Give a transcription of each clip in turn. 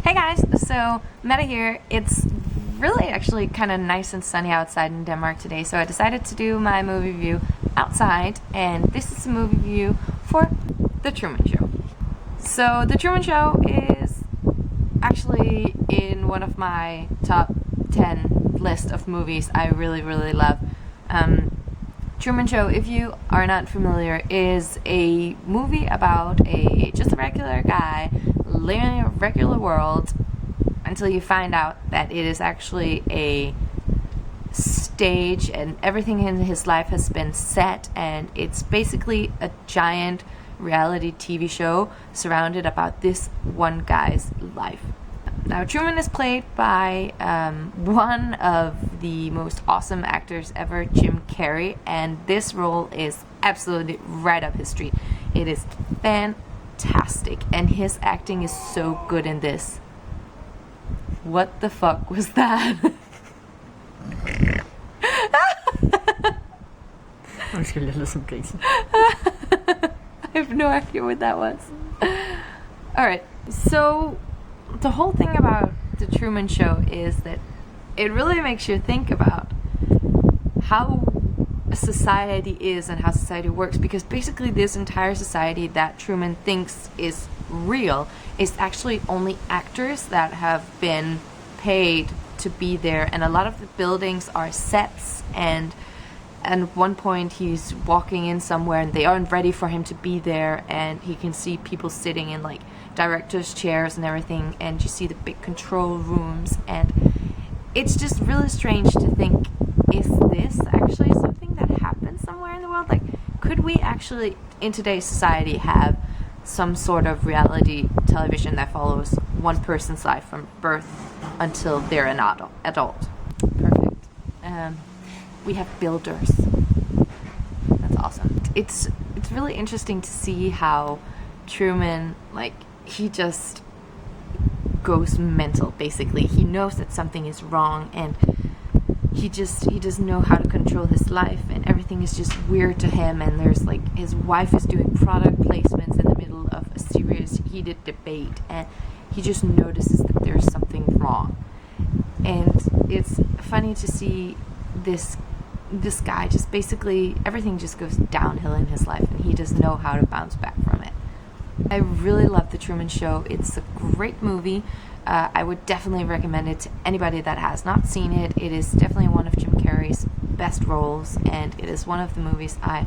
Hey guys, so Mette here. It's really actually kind of nice and sunny outside in Denmark today, so I decided to do my movie review outside, and this is a movie review for The Truman Show. So The Truman Show is actually in one of my top 10 list of movies I really love. Truman Show, if you are not familiar, is a movie about just a regular guy living in a regular world until you find out that it is actually a stage and everything in his life has been set, and it's basically a giant reality TV show surrounded about this one guy's life. Now, Truman is played by one of the most awesome actors ever, Jim Carrey, and this role is absolutely right up his street. It is fantastic, and his acting is so good in this. What the fuck was that? Nu skal jeg lyde som grisen. I have no idea what that was. Alright, so the whole thing about The Truman Show is that it really makes you think about how society is and how society works, because basically this entire society that Truman thinks is real is actually only actors that have been paid to be there, and a lot of the buildings are sets, and at one point he's walking in somewhere and they aren't ready for him to be there, and he can see people sitting in like director's chairs and everything, and you see the big control rooms, and it's just really strange to think, is this actually something that happens somewhere in the world? Like, could we actually in today's society have some sort of reality television that follows one person's life from birth until they're an adult? Perfect. We have builders. That's awesome. It's really interesting to see how Truman, like, he just goes mental, basically. He knows that something is wrong, and he doesn't know how to control his life, and everything is just weird to him, and there's like, his wife is doing product placements in the middle of a serious heated debate, and he just notices that there's something wrong. And it's funny to see this guy just basically, everything just goes downhill in his life, and he doesn't know how to bounce back from it. I really love The Truman Show. It's a great movie. I would definitely recommend it to anybody that has not seen it. It is definitely one of Jim Carrey's best roles, and it is one of the movies I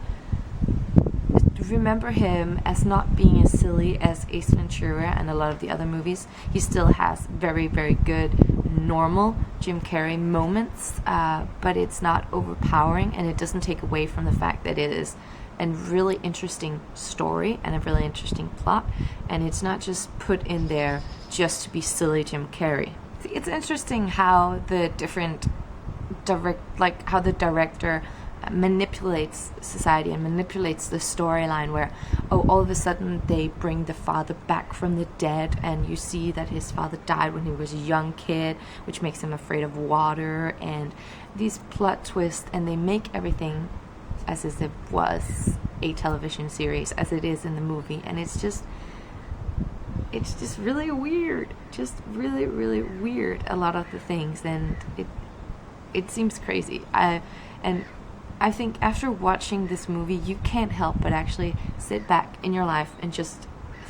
remember him as not being as silly as Ace Ventura and a lot of the other movies. He still has very good normal Jim Carrey moments, but it's not overpowering, and it doesn't take away from the fact that it is a really interesting story and a really interesting plot, and it's not just put in there just to be silly Jim Carrey. It's interesting how the how the director manipulates society and manipulates the storyline, where all of a sudden they bring the father back from the dead, and you see that his father died when he was a young kid, which makes him afraid of water, and these plot twists, and they make everything as if it was a television series, as it is in the movie, and it's just really weird, just really weird, a lot of the things, and it seems crazy. I think after watching this movie, you can't help but actually sit back in your life and just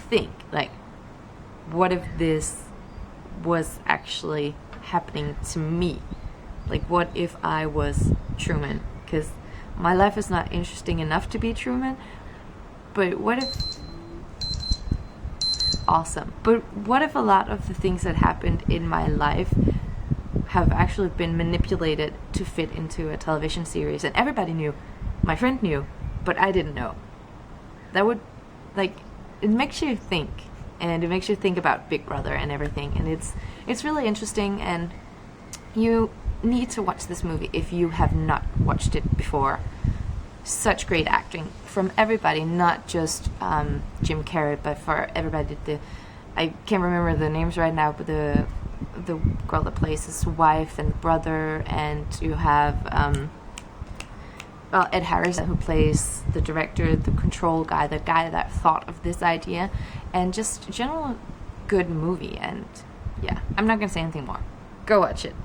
think, like, what if this was actually happening to me? Like, what if I was Truman? Because my life is not interesting enough to be Truman, but what if... Awesome. But what if a lot of the things that happened in my life have actually been manipulated to fit into a television series, and everybody knew, my friend knew, but I didn't know? That would, like, it makes you think, and it makes you think about Big Brother and everything, and it's really interesting, and you need to watch this movie if you have not watched it before. Such great acting from everybody, not just Jim Carrey, but for everybody. I can't remember the names right now, but the girl that plays his wife and brother, and you have Ed Harris, who plays the director, the control guy, the guy that thought of this idea, and just general good movie. And Yeah, I'm not gonna say anything more. Go watch it.